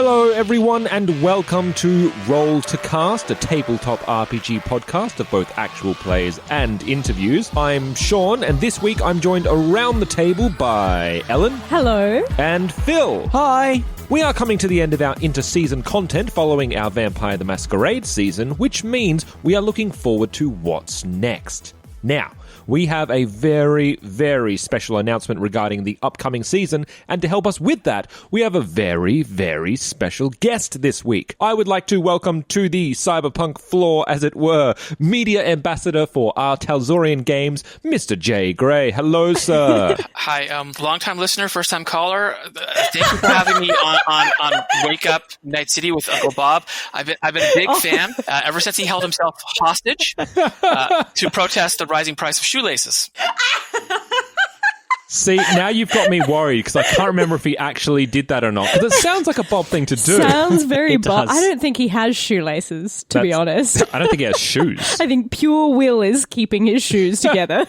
Hello, everyone, and welcome to Roll to Cast, a tabletop RPG podcast of both actual plays and interviews. I'm Sean, and this week I'm joined around the table by Ellen. Hello. And Phil. Hi. We are coming to the end of our inter-season content following our Vampire the Masquerade season, which means we are looking forward to what's next. Now, we have a very, very special announcement regarding the upcoming season, and to help us with that, we have a very, very special guest this week. I would like to welcome to the Cyberpunk floor, as it were, media ambassador for our Talsorian Games, Mr. Jay Gray. Hello, sir. Hi, long-time listener, first-time caller. Thank you for having me on Wake Up Night City with Uncle Bob. I've been a big fan ever since he held himself hostage to protest the rising price of shoelaces. See, now you've got me worried because I can't remember if he actually did that or not. Because it sounds like a Bob thing to do. Sounds very Bob. I don't think he has shoelaces, to be honest. I don't think he has shoes. I think pure will is keeping his shoes together.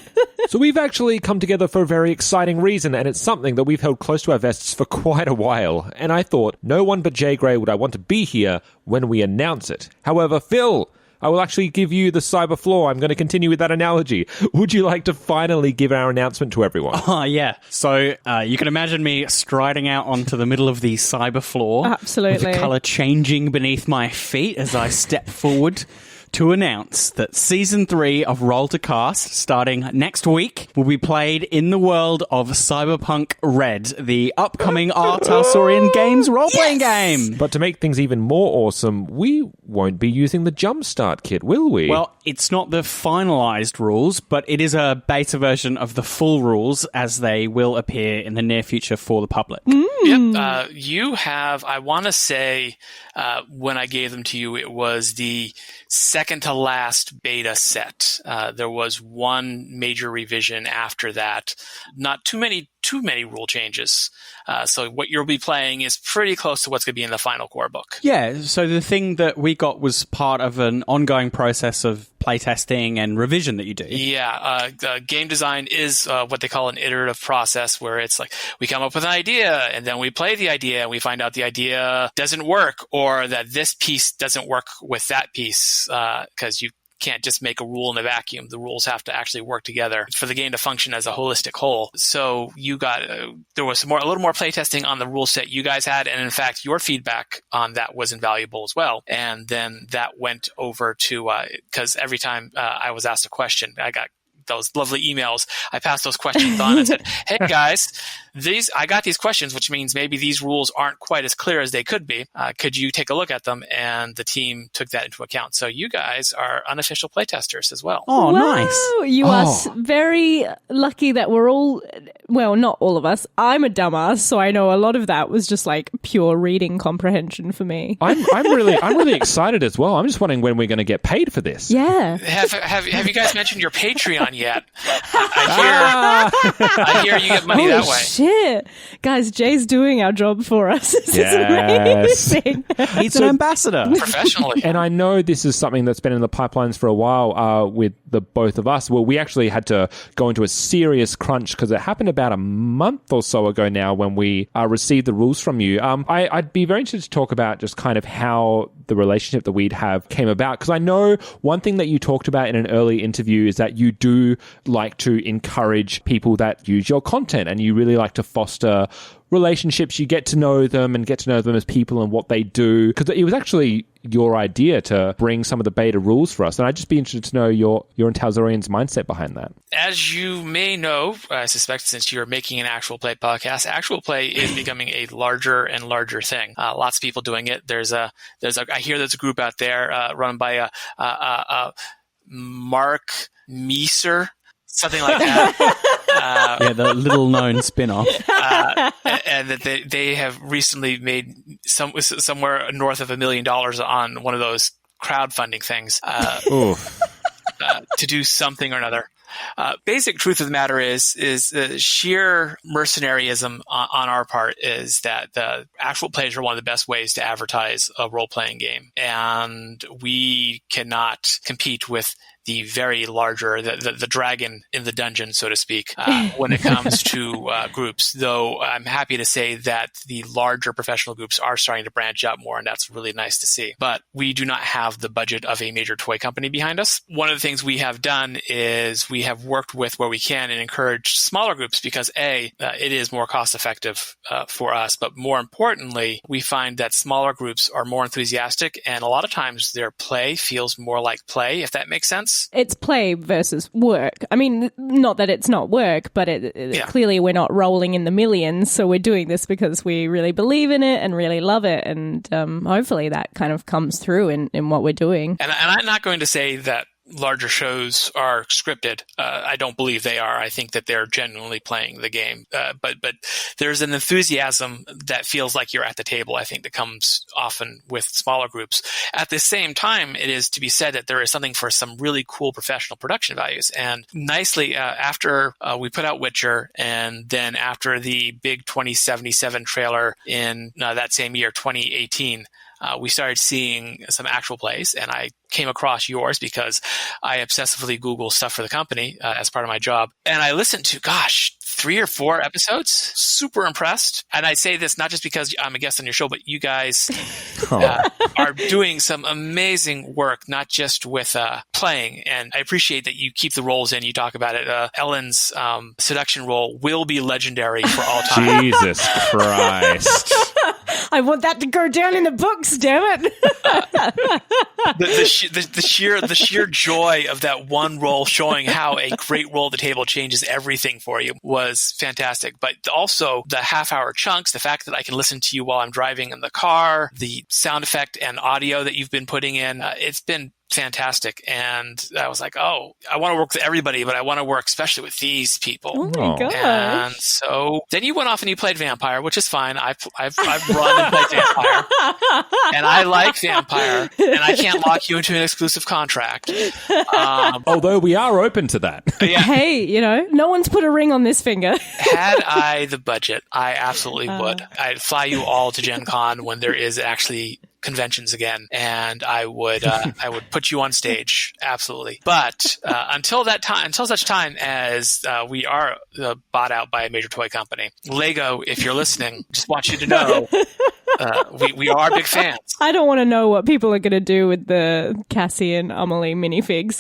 So we've actually come together for a very exciting reason, and it's something that we've held close to our vests for quite a while. And I thought, no one but Jay Gray would I want to be here when we announce it. However, Phil, I will actually give you the cyber floor. I'm going to continue with that analogy. Would you like to finally give our announcement to everyone? Oh, yeah. So you can imagine me striding out onto the middle of the cyber floor. Absolutely. With the colour changing beneath my feet as I step forward to announce that Season 3 of Roll to Cast, starting next week, will be played in the world of Cyberpunk Red, the upcoming Talsorian Games role-playing game. But to make things even more awesome, we won't be using the Jumpstart kit, will we? Well, it's not the finalised rules, but it is a beta version of the full rules as they will appear in the near future for the public. Yep. You have, I want to say, when I gave them to you, it was the second to last beta set. There was one major revision after that. Not too many rule changes. So what you'll be playing is pretty close to what's going to be in the final core book. Yeah, so the thing that we got was part of an ongoing process of playtesting and revision that you do. Yeah, game design is what they call an iterative process, where it's like we come up with an idea and then we play the idea and we find out the idea doesn't work, or that this piece doesn't work with that piece, because you can't just make a rule in a vacuum. The rules have to actually work together for the game to function as a holistic whole. So you got there was a little more playtesting on the rule set you guys had, and in fact, your feedback on that was invaluable as well. And then that went over to because every time I was asked a question, I got those lovely emails. I passed those questions on and said, "Hey guys, I got these questions, which means maybe these rules aren't quite as clear as they could be. Could you take a look at them?" And the team took that into account. So you guys are unofficial playtesters as well. Oh, wow. Nice. You are very lucky that we're all, well, not all of us. I'm a dumbass, so I know a lot of that was just like pure reading comprehension for me. I'm really excited as well. I'm just wondering when we're going to get paid for this. Yeah. Have you guys mentioned your Patreon yet? I hear you get money that way. Shit. Guys, Jay's doing our job for us. This is amazing. He's an ambassador. Professionally. And I know this is something that's been in the pipelines for a while with the both of us. Well, we actually had to go into a serious crunch because it happened about a month or so ago now when we received the rules from you. I'd be very interested to talk about just kind of how the relationship that we'd have came about, because I know one thing that you talked about in an early interview is that you do like to encourage people that use your content, and you really like to foster relationships. You get to know them and get to know them as people and what they do, because it was actually your idea to bring some of the beta rules for us, and I'd just be interested to know your and Talsorian's mindset behind that. As you may know, I suspect since you're making an actual play podcast, actual play is becoming a larger and larger thing. Lots of people doing it. I hear there's a group out there run by Mark Meeser, something like that. Yeah, the little-known spin-off. And that they have recently made somewhere north of $1 million on one of those crowdfunding things to do something or another. Basic truth of the matter is sheer mercenaryism on our part is that the actual plays are one of the best ways to advertise a role-playing game, and we cannot compete with the very larger, the dragon in the dungeon, so to speak, when it comes to groups. Though I'm happy to say that the larger professional groups are starting to branch out more, and that's really nice to see. But we do not have the budget of a major toy company behind us. One of the things we have done is we have worked with where we can and encouraged smaller groups because it is more cost effective for us. But more importantly, we find that smaller groups are more enthusiastic, and a lot of times their play feels more like play, if that makes sense. It's play versus work. I mean, not that it's not work, but clearly we're not rolling in the millions, so we're doing this because we really believe in it and really love it, and hopefully that kind of comes through in what we're doing. And I'm not going to say that larger shows are scripted. I don't believe they are. I think that they're genuinely playing the game. But there's an enthusiasm that feels like you're at the table, I think, that comes often with smaller groups. At the same time, it is to be said that there is something for some really cool professional production values. And nicely, after we put out Witcher, and then after the big 2077 trailer in that same year, 2018, we started seeing some actual plays, and I came across yours because I obsessively Google stuff for the company as part of my job. And I listened to, 3 or 4 episodes. Super impressed. And I say this not just because I'm a guest on your show, but you guys are doing some amazing work, not just with playing. And I appreciate that you keep the roles in. You talk about it. Ellen's seduction role will be legendary for all time. Jesus Christ. I want that to go down in the books, damn it. The sheer joy of that one role showing how a great roll at the table changes everything for you was fantastic. But also the half-hour chunks, the fact that I can listen to you while I'm driving in the car, the sound effect and audio that you've been putting in, it's been fantastic. And I was like, I want to work with everybody, but I want to work especially with these people. Oh my gosh. And so then you went off and you played Vampire, which is fine. I've run and played Vampire, and I like Vampire, and I can't lock you into an exclusive contract. Although we are open to that. Yeah. Hey, no one's put a ring on this finger. Had I the budget, I absolutely would. I'd fly you all to Gen Con when there is actually conventions again, and I would put you on stage, absolutely. But until such time as we are bought out by a major toy company, Lego, if you're listening, just want you to know we are big fans. I don't want to know what people are going to do with the Cassie and Amelie minifigs.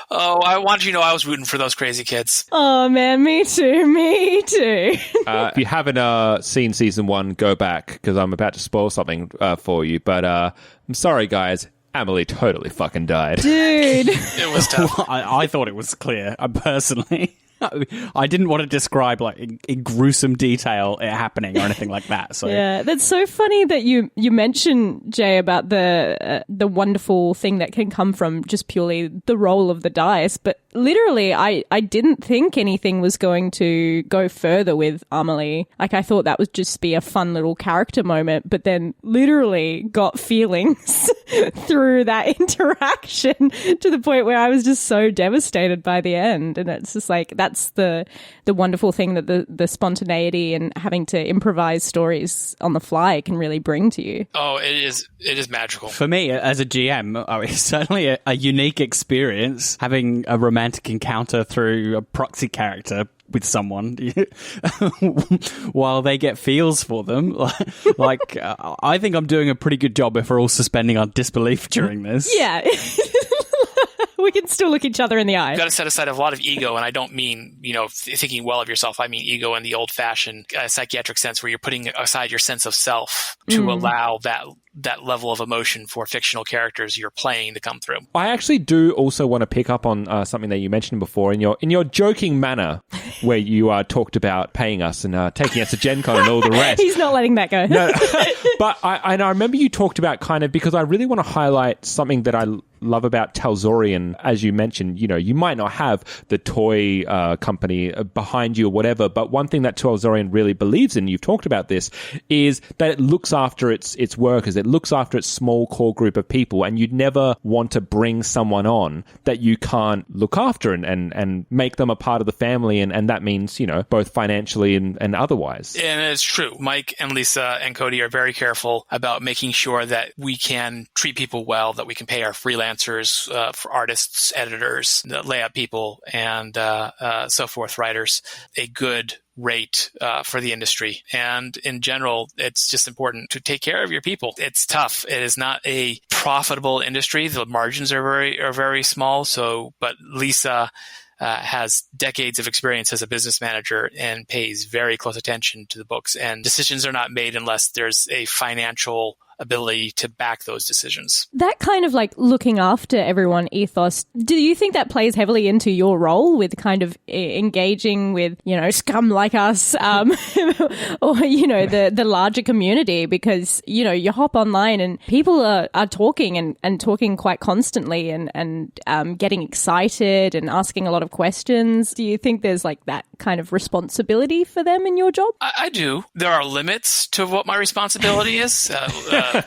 Oh, I want you to know I was rooting for those crazy kids. Oh, man, me too. If you haven't seen season 1, go back, because I'm about to spoil something for you. But I'm sorry, guys. Amelie totally fucking died. Dude. It was tough. I thought it was clear, personally. I didn't want to describe in gruesome detail it happening or anything like that. So yeah, that's so funny that you mentioned, Jay, about the wonderful thing that can come from just purely the roll of the dice. But literally, I didn't think anything was going to go further with Amelie. I thought that would just be a fun little character moment, but then literally got feelings through that interaction to the point where I was just so devastated by the end. And it's just that's the wonderful thing that the spontaneity and having to improvise stories on the fly can really bring to you. Oh, it is magical. For me, as a GM, it's certainly a unique experience having a romantic encounter through a proxy character with someone while they get feels for them. I think I'm doing a pretty good job if we're all suspending our disbelief during this. Yeah. We can still look each other in the eye. You've got to set aside a lot of ego, and I don't mean, thinking well of yourself. I mean ego in the old-fashioned psychiatric sense, where you're putting aside your sense of self to allow that level of emotion for fictional characters you're playing to come through. I actually do also want to pick up on something that you mentioned before in your joking manner, where you talked about paying us and taking us to Gen Con and all the rest. He's not letting that go. No, but I remember you talked about because I really want to highlight something that I love about Talsorian. As you mentioned, you might not have the toy company behind you or whatever, but one thing that Talsorian really believes in, you've talked about this, is that it looks after its workers. It looks after its small core group of people, and you'd never want to bring someone on that you can't look after and make them a part of the family, and that means, both financially and otherwise. And it's true. Mike and Lisa and Cody are very careful about making sure that we can treat people well, that we can pay our freelancers, for artists, editors, layout people, and so forth, writers, a good rate for the industry. And in general, it's just important to take care of your people. It's tough. It is not a profitable industry. The margins are very small. But Lisa has decades of experience as a business manager and pays very close attention to the books. And decisions are not made unless there's a financial ability to back those decisions. That kind of looking after everyone ethos, do you think that plays heavily into your role with kind of engaging with, scum like us, or, the larger community? Because, you hop online and people are talking and talking quite constantly and getting excited and asking a lot of questions. Do you think there's that kind of responsibility for them in your job? I do. There are limits to what my responsibility is.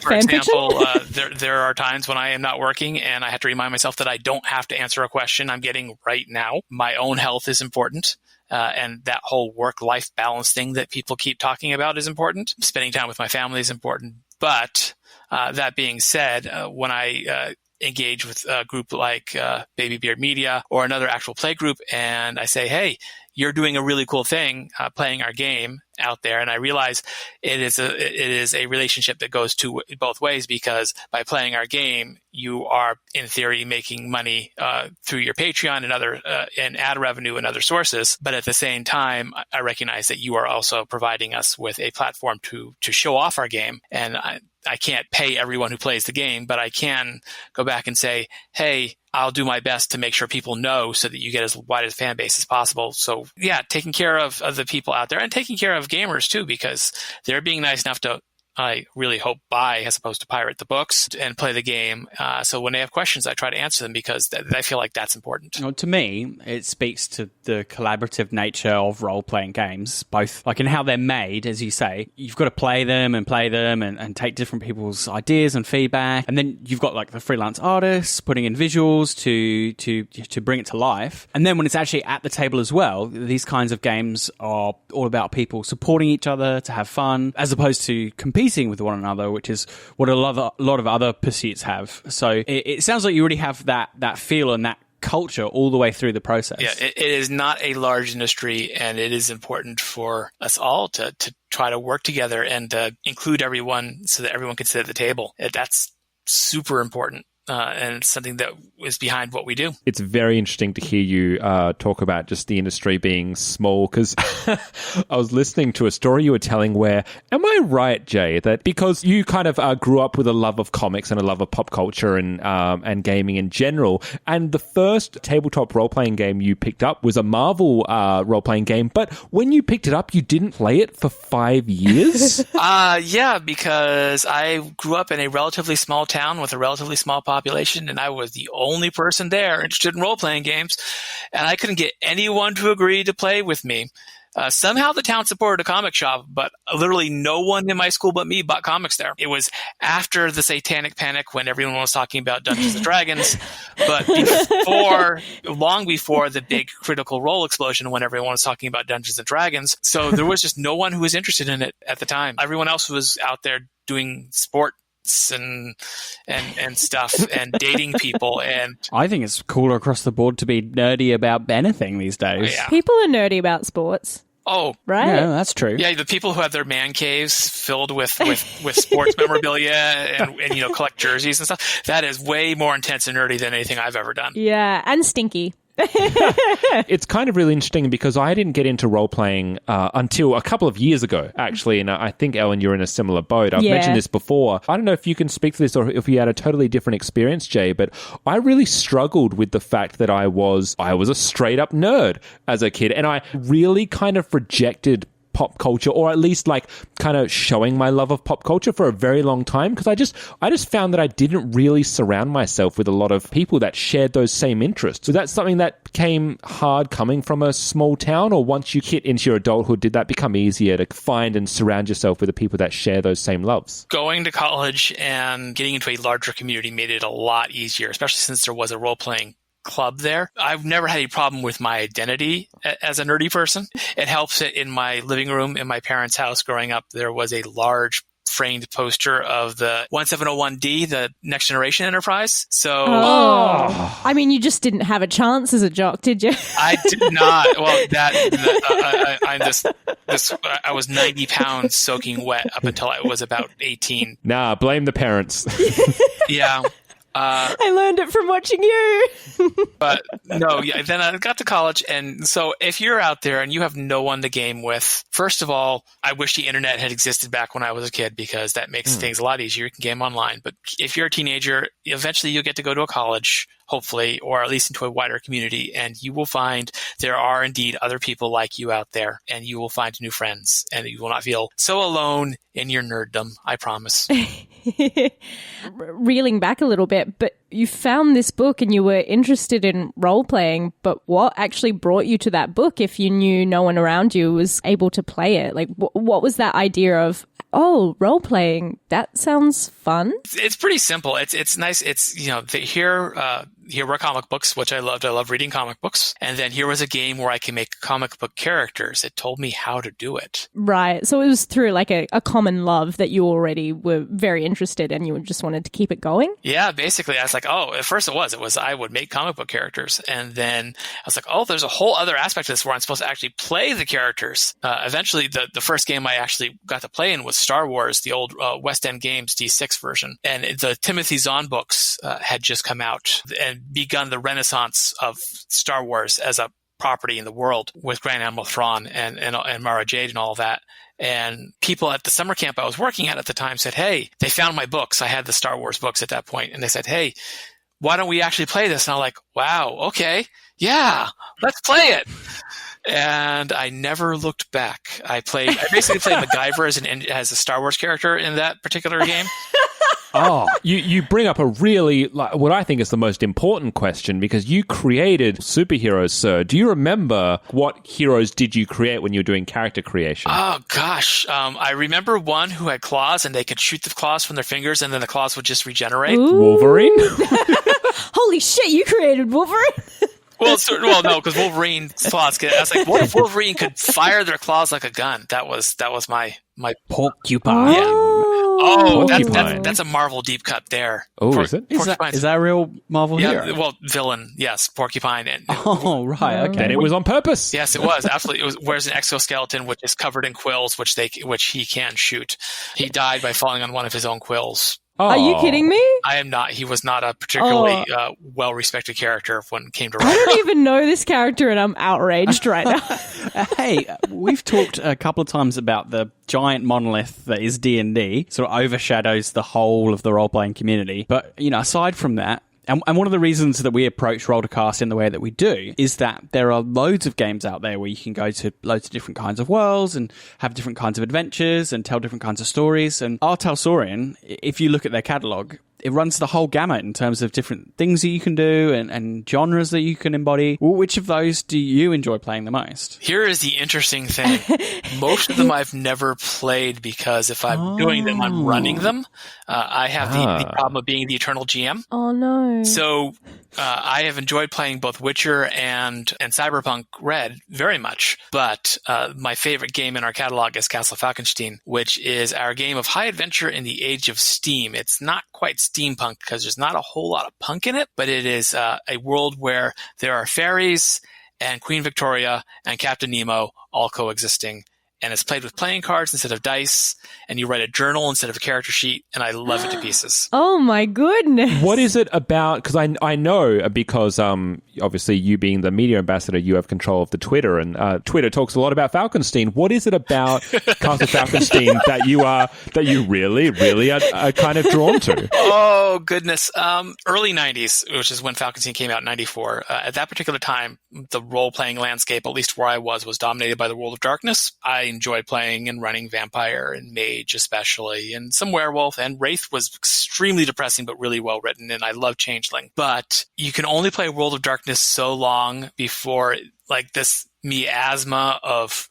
For example, there are times when I am not working and I have to remind myself that I don't have to answer a question I'm getting right now. My own health is important. And that whole work-life balance thing that people keep talking about is important. Spending time with my family is important. But that being said, when I engage with a group like Baby Beard Media or another actual play group, and I say, hey, you're doing a really cool thing playing our game out there. And I realize it is a relationship that goes both ways, because by playing our game, you are in theory making money through your Patreon and other and ad revenue and other sources. But at the same time, I recognize that you are also providing us with a platform to show off our game. And I can't pay everyone who plays the game, but I can go back and say, hey, I'll do my best to make sure people know so that you get as wide a fan base as possible. So yeah, taking care of the people out there and taking care of gamers too, because they're being nice enough to, I really hope, buy as opposed to pirate the books and play the game. So when they have questions, I try to answer them because I feel like that's important. Well, to me, it speaks to the collaborative nature of role-playing games, both in how they're made, as you say. You've got to play them and take different people's ideas and feedback. And then you've got the freelance artists putting in visuals to bring it to life. And then when it's actually at the table as well, these kinds of games are all about people supporting each other to have fun, as opposed to competing with one another, which is what a lot of other pursuits have. So it sounds like you already have that feel and that culture all the way through the process. Yeah, it is not a large industry, and it is important for us all to try to work together and include everyone so that everyone can sit at the table. That's super important. And something that is behind what we do. It's very interesting to hear you talk about just the industry being small, because I was listening to a story you were telling where, am I right, Jay, that because you kind of grew up with a love of comics and a love of pop culture and gaming in general, and the first tabletop role-playing game you picked up was a Marvel role-playing game, but when you picked it up, you didn't play it for 5 years? Yeah, because I grew up in a relatively small town with a relatively small population, and I was the only person there interested in role-playing games, and I couldn't get anyone to agree to play with me. Somehow the town supported a comic shop, but literally no one in my school but me bought comics there. It was after the Satanic Panic when everyone was talking about Dungeons and Dragons, but long before the big Critical Role explosion when everyone was talking about Dungeons and Dragons. So there was just no one who was interested in it at the time. Everyone else was out there doing sport and stuff and dating people. And I think it's cooler across the board to be nerdy about anything these days. Yeah. People are nerdy about sports. Oh, right? Yeah, that's true. Yeah, the people who have their man caves filled with sports memorabilia and collect jerseys and stuff. That is way more intense and nerdy than anything I've ever done. Yeah, and stinky. It's kind of really interesting because I didn't get into role-playing until a couple of years ago, actually, and I think, Ellen, you're in a similar boat. I've mentioned this before. I don't know if you can speak to this or if you had a totally different experience, Jay, but I really struggled with the fact that I was a straight-up nerd as a kid, and I really kind of rejected pop culture, or at least like kind of showing my love of pop culture for a very long time, because I just found that I didn't really surround myself with a lot of people that shared those same interests. So that's something that came hard coming from a small town, or once you hit into your adulthood, did that become easier to find and surround yourself with the people that share those same loves? Going to college and getting into a larger community made it a lot easier, especially since there was a role-playing club there. I've never had a problem with my identity as a nerdy person. It helps it in my living room in my parents' house growing up. There was a large framed poster of the 1701D, the Next Generation Enterprise. So, I mean, you just didn't have a chance as a jock, did you? I did not. Well, I was 90 pounds soaking wet up until I was about 18. Nah, blame the parents. Yeah. I learned it from watching you. But no, yeah, then I got to college. And so if you're out there and you have no one to game with, first of all, I wish the internet had existed back when I was a kid, because that makes things a lot easier. You can game online. But if you're a teenager, eventually you'll get to go to a college, hopefully, or at least into a wider community, and you will find there are indeed other people like you out there, and you will find new friends, and you will not feel so alone in your nerddom, I promise. Reeling back a little bit, but you found this book and you were interested in role-playing, but what actually brought you to that book if you knew no one around you was able to play it? Like, what was that idea of, oh, role-playing, that sounds fun? It's pretty simple. It's nice. It's, here were comic books, which I loved. I love reading comic books. And then here was a game where I can make comic book characters. It told me how to do it. Right. So it was through like a common love that you already were very interested in. You just wanted to keep it going? Yeah, basically. I was like, at first it was I would make comic book characters. And then I was like, there's a whole other aspect of this where I'm supposed to actually play the characters. Eventually, the first game I actually got to play in was Star Wars, the old West End Games D6 version. And the Timothy Zahn books had just come out and begun the renaissance of Star Wars as a property in the world, with Grand Admiral Thrawn and Mara Jade and all that. And people at the summer camp I was working at the time said, hey, they found my books. I had the Star Wars books at that point. And they said, hey, why don't we actually play this? And I'm like, wow, okay, yeah, let's play it. And I never looked back. I basically played MacGyver as a Star Wars character in that particular game. Oh, you bring up a really, what I think is the most important question, because you created superheroes, sir. Do you remember what heroes did you create when you were doing character creation? Oh, gosh. I remember one who had claws, and they could shoot the claws from their fingers, and then the claws would just regenerate. Ooh. Wolverine? Holy shit, you created Wolverine? Well, no, because Wolverine's claws. I was like, what if Wolverine could fire their claws like a gun? That was my porcupine. Yeah. Oh, that's a Marvel deep cut there. Oh, is it? Is that a real Marvel hero? Yeah, well, villain, yes, porcupine. Oh, right, okay. And it was on purpose. Yes, it was absolutely. It wears an exoskeleton which is covered in quills, which he can shoot. He died by falling on one of his own quills. Oh. Are you kidding me? I am not. He was not a particularly well-respected character when it came to writing. I don't even know this character, and I'm outraged right now. Hey, we've talked a couple of times about the giant monolith that is D&D, sort of overshadows the whole of the role-playing community. But, aside from that, and one of the reasons that we approach Roll to Cast in the way that we do is that there are loads of games out there where you can go to loads of different kinds of worlds and have different kinds of adventures and tell different kinds of stories. And our Talsorian, if you look at their catalogue, it runs the whole gamut in terms of different things that you can do and genres that you can embody. Which of those do you enjoy playing the most? Here is the interesting thing. Most of them I've never played, because if I'm doing them, I'm running them. I have the problem of being the eternal GM. Oh, no. So I have enjoyed playing both Witcher and Cyberpunk Red very much. But my favorite game in our catalog is Castle Falkenstein, which is our game of high adventure in the age of steam. It's not quite steampunk because there's not a whole lot of punk in it, but it is a world where there are fairies and Queen Victoria and Captain Nemo all coexisting. And it's played with playing cards instead of dice, and you write a journal instead of a character sheet, and I love it to pieces. Oh my goodness. What is it about? Because I know, because obviously you being the media ambassador, you have control of the Twitter, and Twitter talks a lot about Falkenstein. What is it about Castle Falkenstein that you really are kind of drawn to? Oh, goodness. Early 90s, which is when Falkenstein came out in 94. At that particular time, the role-playing landscape, at least where I was dominated by the World of Darkness. I enjoyed playing and running vampire and mage especially, and some werewolf, and Wraith was extremely depressing but really well written, and I love Changeling. But you can only play World of Darkness so long before like this miasma of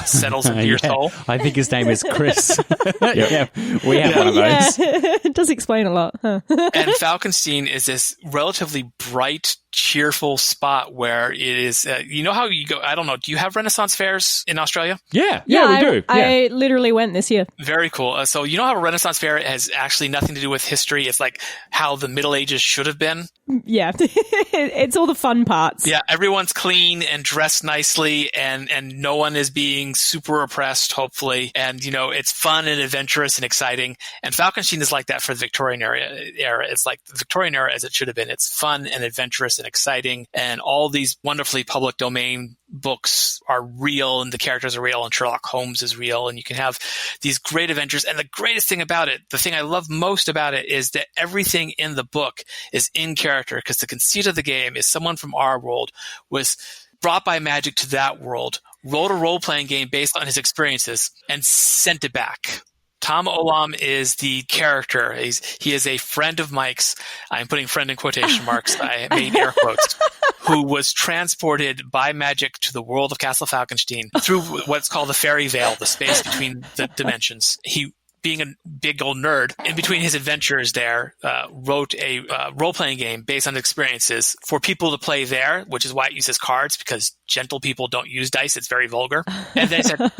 settles into your soul. I think his name is Chris. Yeah, we have one of those. It does explain a lot. Huh? And Falkenstein is this relatively bright, cheerful spot where it is, you know how you go, I don't know, do you have Renaissance fairs in Australia? Yeah, we do. I literally went this year. Very cool. So you know how a Renaissance fair has actually nothing to do with history? It's like how the Middle Ages should have been. Yeah. It's all the fun parts. Yeah, everyone's clean and dressed nicely, and no one is being super oppressed, hopefully. And, you know, it's fun and adventurous and exciting. And Falkenstein is like that for the Victorian era. It's like the Victorian era as it should have been. It's fun and adventurous and exciting, and all these wonderfully public domain books are real, and the characters are real, and Sherlock Holmes is real, and you can have these great adventures. And the greatest thing about it, the thing I love most about it, is that everything in the book is in character, because the conceit of the game is someone from our world was brought by magic to that world, wrote a role-playing game based on his experiences, and sent it back. Tom Olam is the character. He is a friend of Mike's. I'm putting friend in quotation marks. I made air quotes. Who was transported by magic to the world of Castle Falkenstein through what's called the fairy veil, the space between the dimensions. He, being a big old nerd, in between his adventures there, wrote a role-playing game based on experiences for people to play there, which is why it uses cards, because gentle people don't use dice. It's very vulgar. And then said,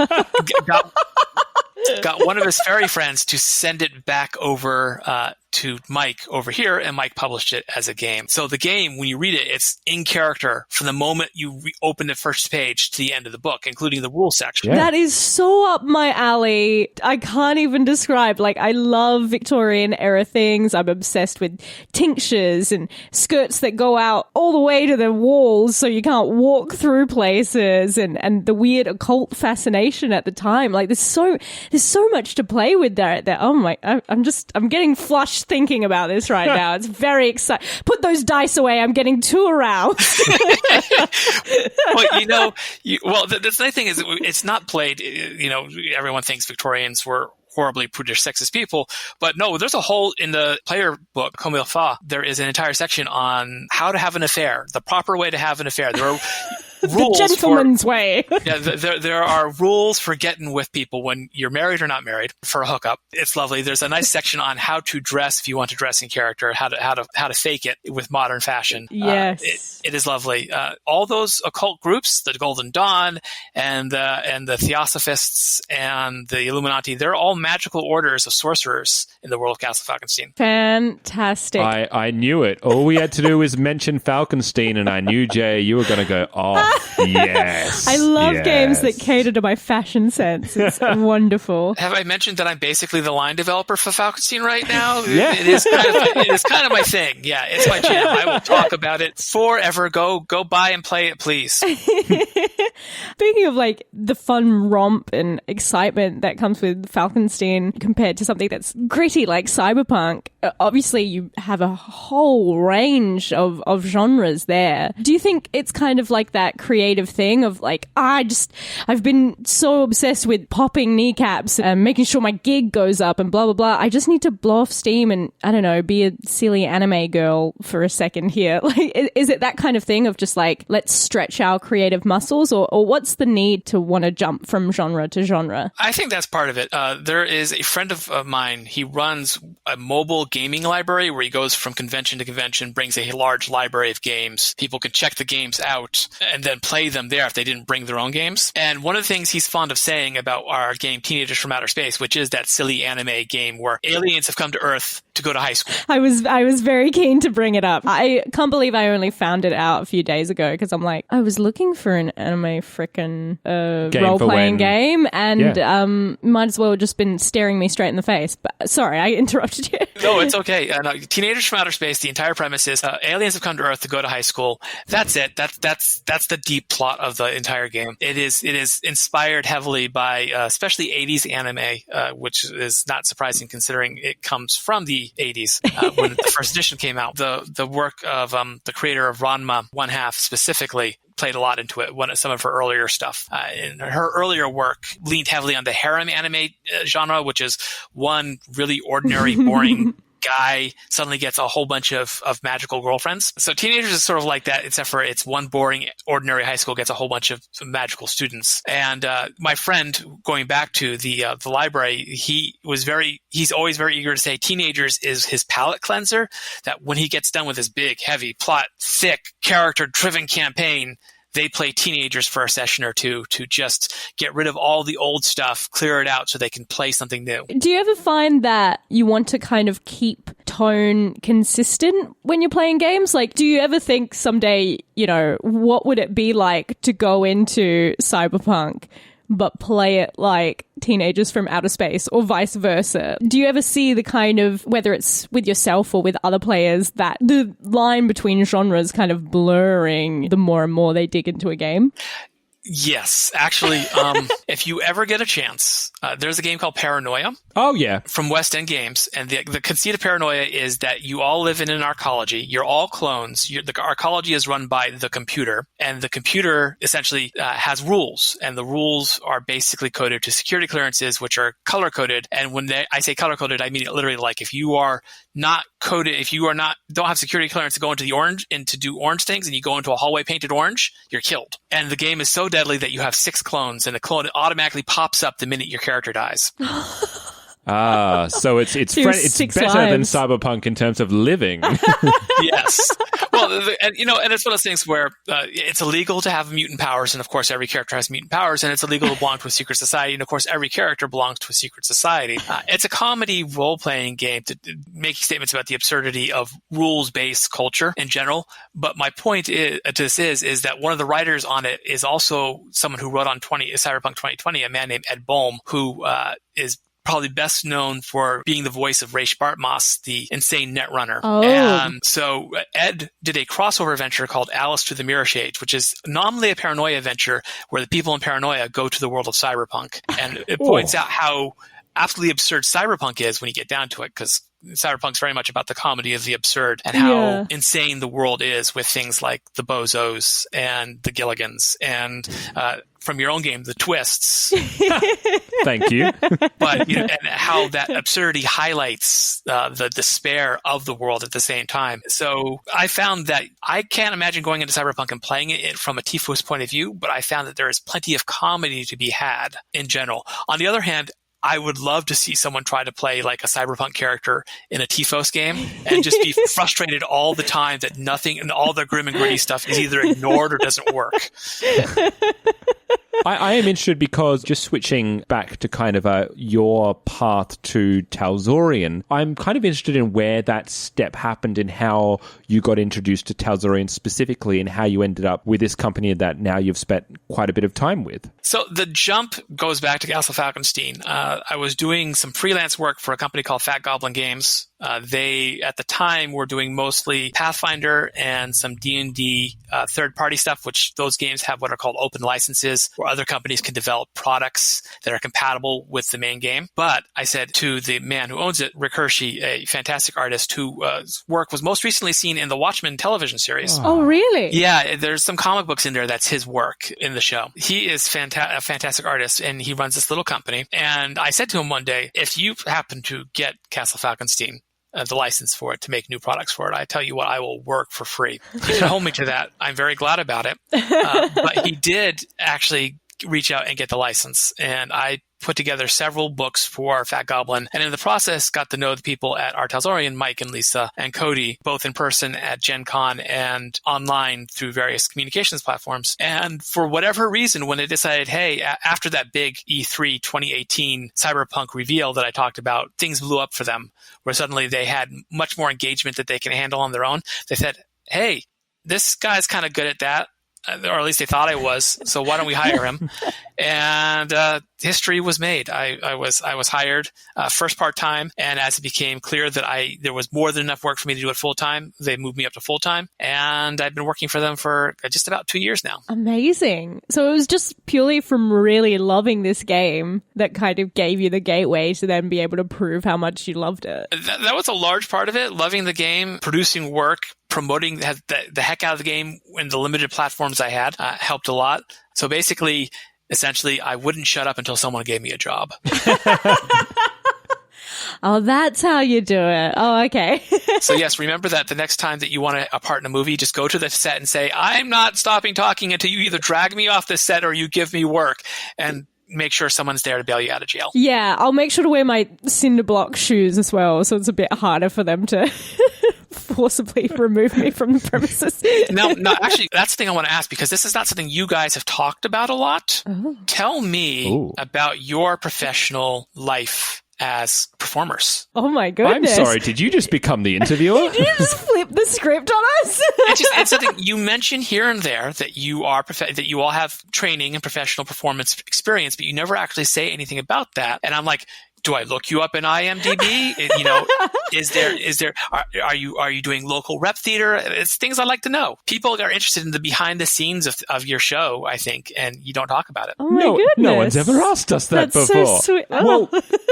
got one of his fairy friends to send it back over to Mike over here, and Mike published it as a game. So the game, when you read it, it's in character from the moment you open the first page to the end of the book, including the rules section. Yeah. That is so up my alley. I can't even describe. Like, I love Victorian era things. I'm obsessed with tinctures and skirts that go out all the way to the walls so you can't walk through places, and the weird occult fascination at the time. Like, there's so much to play with there. Oh my, I'm getting flushed thinking about this right now. It's very exciting. Put those dice away. I'm getting too aroused. Well, the nice thing is it's not played, everyone thinks Victorians were horribly prudish, sexist people. But no, there's a whole, in the player book, Comme il faut, there is an entire section on how to have an affair, the proper way to have an affair. There are rules, the gentleman's way. Yeah, there are rules for getting with people when you're married or not married for a hookup. It's lovely. There's a nice section on how to dress if you want to dress in character, how to fake it with modern fashion. Yes, it is lovely. All those occult groups, the Golden Dawn and the Theosophists and the Illuminati, they're all magical orders of sorcerers in the world of Castle Falkenstein. Fantastic. I knew it. All we had to do was mention Falkenstein, and I knew, Jay, you were going to go, oh, yes. I love games that cater to my fashion sense. It's wonderful. Have I mentioned that I'm basically the line developer for Falkenstein right now? Yeah. It is kind of my thing. Yeah, it's my jam. I will talk about it forever. Go buy and play it, please. Speaking of like the fun romp and excitement that comes with Falkenstein compared to something that's gritty like Cyberpunk, obviously you have a whole range of genres there. Do you think it's kind of like that creative thing of like, I've been so obsessed with popping kneecaps and making sure my gig goes up and blah, blah, blah. I just need to blow off steam and, I don't know, be a silly anime girl for a second here. Like, is it that kind of thing of just like, let's stretch our creative muscles, or what's the need to want to jump from genre to genre? I think that's part of it. There is a friend of mine. He runs a mobile gaming library where he goes from convention to convention, brings a large library of games. People can check the games out and then play them there if they didn't bring their own games. And one of the things he's fond of saying about our game Teenagers from Outer Space, which is that silly anime game where aliens have come to Earth to go to high school. I was very keen to bring it up. I can't believe I only found it out a few days ago, because I'm like, I was looking for an anime frickin' role-playing game, and might as well have just been staring me straight in the face. But sorry, I interrupted you. No, it's okay. No, Teenagers from Outer Space, the entire premise is aliens have come to Earth to go to high school. That's it. That's the deep plot of the entire game. It is inspired heavily by especially 80s anime, which is not surprising considering it comes from the 80s when the first edition came out. The work of the creator of Ranma 1/2 specifically played a lot into it. Some of her earlier stuff. In her earlier work leaned heavily on the harem anime genre, which is one really ordinary, boring guy suddenly gets a whole bunch of magical girlfriends. So Teenagers is sort of like that, except for it's one boring, ordinary high school gets a whole bunch of magical students. And my friend, going back to the library, he's always very eager to say Teenagers is his palate cleanser, that when he gets done with his big, heavy, plot, thick, character-driven campaign, they play Teenagers for a session or two to just get rid of all the old stuff, clear it out so they can play something new. Do you ever find that you want to kind of keep tone consistent when you're playing games? Like, do you ever think someday, what would it be like to go into Cyberpunk but play it like Teenagers from Outer Space, or vice versa? Do you ever see the kind of, whether it's with yourself or with other players, that the line between genres kind of blurring the more and more they dig into a game? Yes, actually, if you ever get a chance, there's a game called Paranoia. Oh, yeah. From West End Games. And the conceit of Paranoia is that you all live in an arcology. You're all clones. The arcology is run by the computer. And the computer essentially has rules. And the rules are basically coded to security clearances, which are color-coded. And when I say color-coded, I mean it literally like if you are not coded, if you are don't have security clearance to go into the orange and to do orange things, and you go into a hallway painted orange, you're killed. And the game is so deadly that you have 6 clones, and the clone automatically pops up the minute your character dies. So it's better than Cyberpunk in terms of living. Yes. Well, and it's one of those things where it's illegal to have mutant powers, and of course every character has mutant powers, and it's illegal to belong to a secret society, and of course every character belongs to a secret society. It's a comedy role-playing game to make statements about the absurdity of rules-based culture in general. But my point is that one of the writers on it is also someone who wrote on Cyberpunk 2020, a man named Ed Boehm, who is probably best known for being the voice of Raish Bartmoss, the insane netrunner. Oh. And so Ed did a crossover adventure called Alice Through the Mirror Shades, which is nominally a Paranoia adventure where the people in Paranoia go to the world of Cyberpunk. And it points out how absolutely absurd Cyberpunk is when you get down to it, because Cyberpunk's very much about the comedy of the absurd and how insane the world is with things like the Bozos and the Gilligans and from your own game, the Twists. Thank you. But and how that absurdity highlights the despair of the world at the same time. So I found that I can't imagine going into Cyberpunk and playing it from a Tifos point of view, but I found that there is plenty of comedy to be had in general. On the other hand, I would love to see someone try to play like a Cyberpunk character in a Tifos game and just be frustrated all the time that nothing and all the grim and gritty stuff is either ignored or doesn't work. I am interested because just switching back to kind of your path to Talsorian, I'm kind of interested in where that step happened and how you got introduced to Talsorian specifically and how you ended up with this company that now you've spent quite a bit of time with. So the jump goes back to Castle Falkenstein. I was doing some freelance work for a company called Fat Goblin Games. They, at the time, were doing mostly Pathfinder and some D&D third-party stuff, which those games have what are called open licenses, where other companies can develop products that are compatible with the main game. But I said to the man who owns it, Rick Hershey, a fantastic artist whose work was most recently seen in the Watchmen television series. Oh, really? Yeah, there's some comic books in there that's his work in the show. He is a fantastic artist, and he runs this little company. And I said to him one day, if you happen to get Castle Falkenstein, the license for it to make new products for it, I tell you what, I will work for free. He can hold me to that. I'm very glad about it. But he did actually reach out and get the license. And I put together several books for Fat Goblin, and in the process got to know the people at our Talsorian, Mike and Lisa and Cody, both in person at Gen Con and online through various communications platforms. And for whatever reason, when they decided, hey, after that big E3 2018 Cyberpunk reveal that I talked about, things blew up for them, where suddenly they had much more engagement that they can handle on their own. They said, hey, this guy's kind of good at that. Or at least they thought I was. So why don't we hire him? And history was made. I was hired first part time, and as it became clear that there was more than enough work for me to do it full time, they moved me up to full time, and I've been working for them for just about 2 years now. Amazing. So it was just purely from really loving this game that kind of gave you the gateway to then be able to prove how much you loved it. That was a large part of it. Loving the game, producing work, promoting the heck out of the game in the limited platforms I had helped a lot. So basically, essentially, I wouldn't shut up until someone gave me a job. Oh, that's how you do it. Oh, okay. So yes, remember that the next time that you want a part in a movie, just go to the set and say, I'm not stopping talking until you either drag me off the set or you give me work. And make sure someone's there to bail you out of jail. Yeah, I'll make sure to wear my cinder block shoes as well, so it's a bit harder for them to forcibly remove me from the premises. No, actually, that's the thing I want to ask, because this is not something you guys have talked about a lot. Oh. Tell me about your professional life as performers. Oh my goodness. I'm sorry, did you just become the interviewer? Did you just flip the script on us? It's something you mention here and there that you are that you all have training and professional performance experience, but you never actually say anything about that. And I'm like, do I look you up in IMDb? Are you doing local rep theater? It's things I'd like to know. People are interested in the behind the scenes of your show, I think, and you don't talk about it. Oh my goodness. No one's ever asked us that That's before. So sweet. Oh.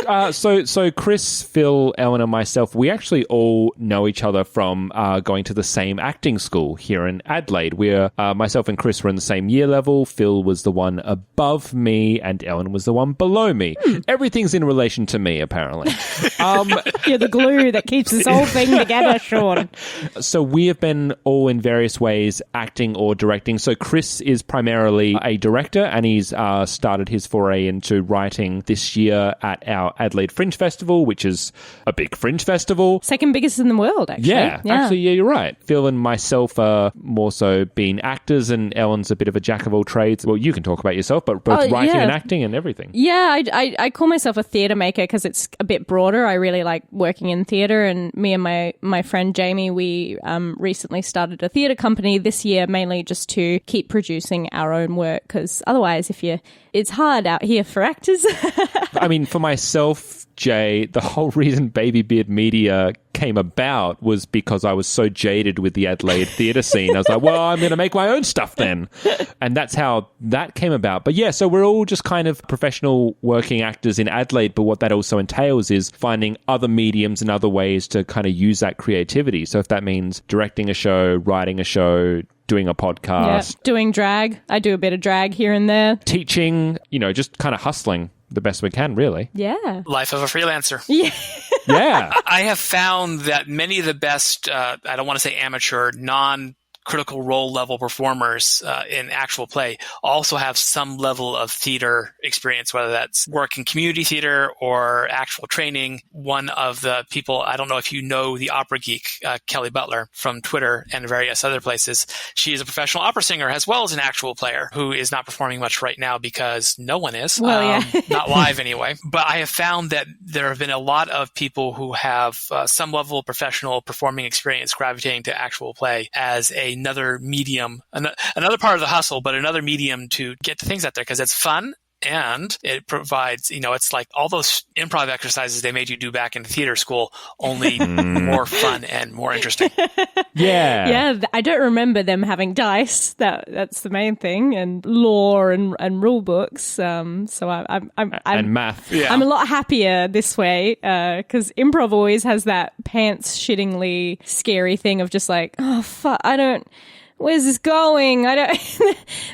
Well, so Chris, Phil, Ellen, and myself, we actually all know each other from going to the same acting school here in Adelaide. Myself and Chris were in the same year level. Phil was the one above me, and Ellen was the one below me. Everything's in relation to me, apparently. You're the glue that keeps this whole thing together, Sean. So we have been all in various ways acting or directing. So Chris is primarily a director, and he's started his foray into writing this year at our Adelaide Fringe Festival, which is a big fringe festival. Second biggest in the world, actually. Yeah, actually, you're right. Phil and myself are more so being actors, and Ellen's a bit of a jack of all trades. Well, you can talk about yourself, but both writing and acting and everything. Yeah, I call myself a theatre maker because it's a bit broader. I really like working in theatre, and me and my friend Jamie, we recently started a theatre company this year, mainly just to keep producing our own work, because otherwise it's hard out here for actors. I mean, for myself, Jay, the whole reason Baby Beard Media came about was because I was so jaded with the Adelaide theatre scene. I was like, well, I'm going to make my own stuff then. And that's how that came about. But yeah, so we're all just kind of professional working actors in Adelaide, but what that also entails is finding other mediums and other ways to kind of use that creativity. So if that means directing a show, writing a show, doing a podcast. Yeah, doing drag. I do a bit of drag here and there. Teaching, just kind of hustling the best we can, really. Yeah. Life of a freelancer. Yeah. Yeah. I have found that many of the best, I don't want to say amateur, non-critical role level performers in actual play also have some level of theater experience, whether that's work in community theater or actual training. One of the people, I don't know if you know the opera geek, Kelly Butler from Twitter and various other places. She is a professional opera singer as well as an actual player who is not performing much right now because no one is. Well, yeah. Not live anyway. But I have found that there have been a lot of people who have some level of professional performing experience gravitating to actual play as another medium, another part of the hustle, but another medium to get the things out there because it's fun. And it provides, it's like all those improv exercises they made you do back in theater school, only more fun and more interesting. Yeah. Yeah, I don't remember them having dice. That's the main thing, and lore and rule books. So I'm and math. Yeah. I'm a lot happier this way because improv always has that pants shittingly scary thing of just like, oh fuck, where's this going?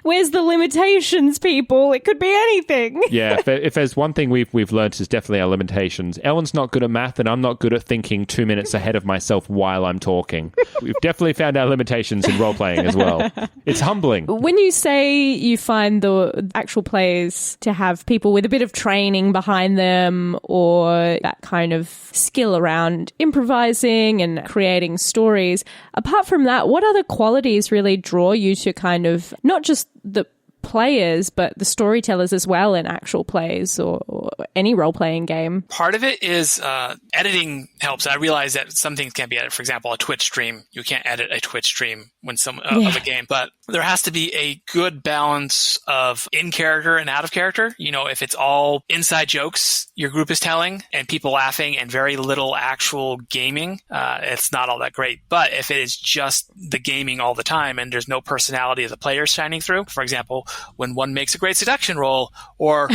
Where's the limitations, people? It could be anything. Yeah, if there's one thing we've learned is definitely our limitations. Ellen's not good at math, and I'm not good at thinking 2 minutes ahead of myself while I'm talking. We've definitely found our limitations in role-playing as well. It's humbling. When you say you find the actual players to have people with a bit of training behind them or that kind of skill around improvising and creating stories, apart from that, what other qualities really draw you to kind of not just the players but the storytellers as well in actual plays or any role-playing game? Part of it is editing helps. I realize that some things can't be edited. For example, a Twitch stream, you can't edit a Twitch stream when of a game, but there has to be a good balance of in character and out of character. If it's all inside jokes your group is telling and people laughing and very little actual gaming, it's not all that great. But if it is just the gaming all the time and there's no personality of the players shining through, for example, when one makes a great seduction roll, or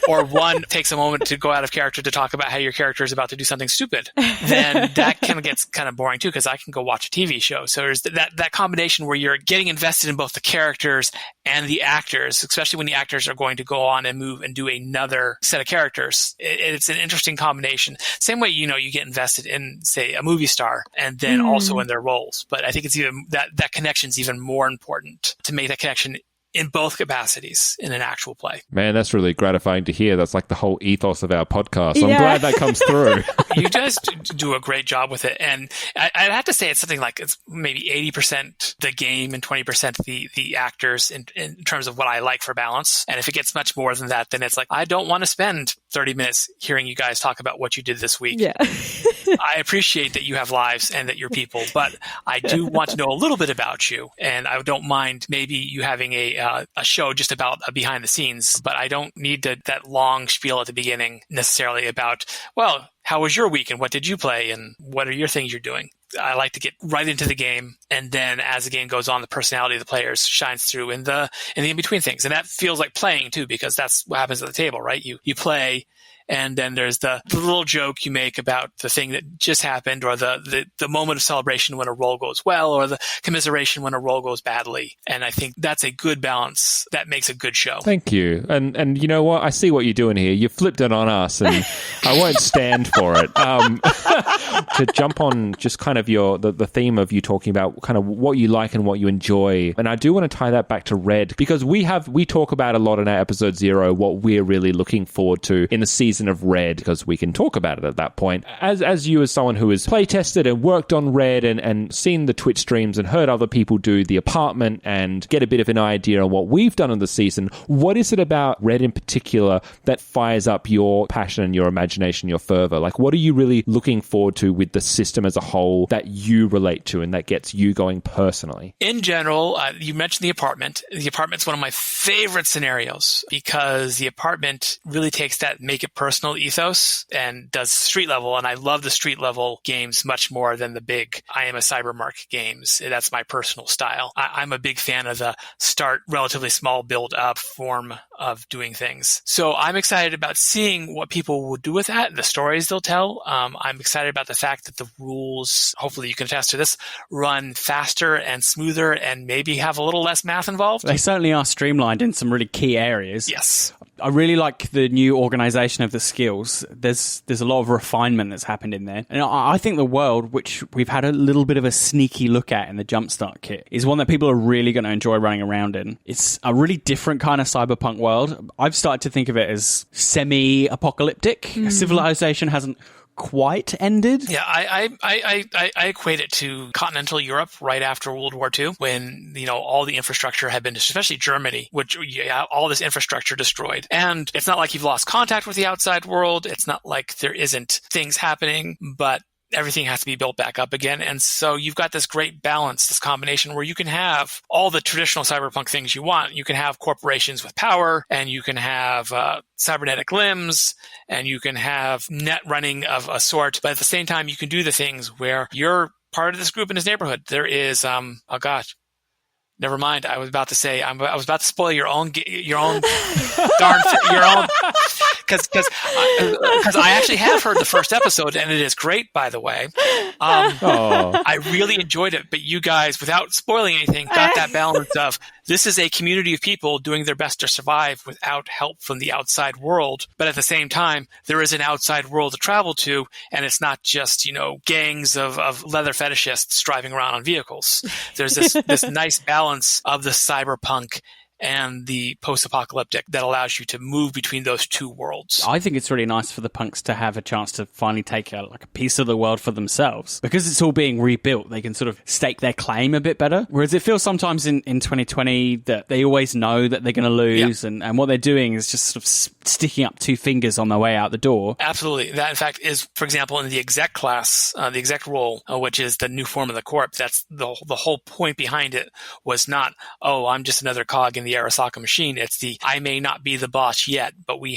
one takes a moment to go out of character to talk about how your character is about to do something stupid, then that gets kind of boring too, because I can go watch a TV show. So there's that combination where you're getting invested in both the characters and the actors, especially when the actors are going to go on and move and do another set of characters. It's an interesting combination. Same way, you get invested in, say, a movie star and then also in their roles. But I think it's even that connection's even more important to make that connection in both capacities in an actual play. Man, that's really gratifying to hear. That's like the whole ethos of our podcast. I'm glad that comes through. You guys do a great job with it. And I'd have to say it's something like it's maybe 80% the game and 20% the actors in terms of what I like for balance. And if it gets much more than that, then it's like, I don't want to spend 30 minutes hearing you guys talk about what you did this week. Yeah. I appreciate that you have lives and that you're people, but I do want to know a little bit about you. And I don't mind maybe you having a show just about behind the scenes, but I don't need that long spiel at the beginning necessarily about, well, how was your week and what did you play and what are your things you're doing? I like to get right into the game, and then as the game goes on, the personality of the players shines through in the in-between things. And that feels like playing too, because that's what happens at the table, right? You play, and then there's the little joke you make about the thing that just happened, or the moment of celebration when a roll goes well, or the commiseration when a roll goes badly. And I think that's a good balance that makes a good show. Thank you. And you know what? I see what you're doing here. You flipped it on us, and I won't stand for it. To jump on just kind of the theme of you talking about kind of what you like and what you enjoy. And I do want to tie that back to Red, because we talk about a lot in our episode 0 what we're really looking forward to in the season of Red, because we can talk about it at that point. As you, as someone who has play tested and worked on Red and seen the Twitch streams and heard other people do the apartment and get a bit of an idea on what we've done in the season, what is it about Red in particular that fires up your passion and your imagination, your fervor? Like, what are you really looking forward to with the system as a whole that you relate to and that gets you going personally? In general, you mentioned the apartment. The apartment's one of my favorite scenarios, because the apartment really takes that make it personal ethos and does street level. And I love the street level games much more than the big I am a Cybermark games. That's my personal style. I'm a big fan of the start relatively small build up form of doing things. So I'm excited about seeing what people will do with that and the stories they'll tell. I'm excited about the fact that the rules, hopefully you can attest to this, run faster and smoother and maybe have a little less math involved. They certainly are streamlined in some really key areas. Yes. I really like the new organization of the skills. There's a lot of refinement that's happened in there. And I think the world, which we've had a little bit of a sneaky look at in the Jumpstart kit, is one that people are really going to enjoy running around in. It's a really different kind of cyberpunk world. I've started to think of it as semi-apocalyptic. Civilization hasn't quite ended. Yeah, I equate it to continental Europe right after World War II, when all the infrastructure had been, especially Germany, which all this infrastructure destroyed. And it's not like you've lost contact with the outside world. It's not like there isn't things happening, but everything has to be built back up again. And so you've got this great balance, this combination where you can have all the traditional cyberpunk things you want. You can have corporations with power, and you can have cybernetic limbs, and you can have net running of a sort. But at the same time, you can do the things where you're part of this group in this neighborhood. There is, oh gosh, never mind. I was about to say, I was about to spoil your own because I actually have heard the first episode, and it is great, by the way. I really enjoyed it, but you guys, without spoiling anything, got that balance of this is a community of people doing their best to survive without help from the outside world. But at the same time, there is an outside world to travel to, and it's not just, gangs of leather fetishists driving around on vehicles. There's this nice balance of the cyberpunk and the post-apocalyptic that allows you to move between those two worlds. I think it's really nice for the punks to have a chance to finally take a piece of the world for themselves. Because it's all being rebuilt, they can sort of stake their claim a bit better. Whereas it feels sometimes in 2020 that they always know that they're going to lose, and what they're doing is just sort of sticking up two fingers on their way out the door. Absolutely. That, in fact, is, for example, in the exec class, the exec role, which is the new form of the corp. That's the whole point behind it was not, I'm just another cog in the Arasaka machine. It's I may not be the boss yet, but I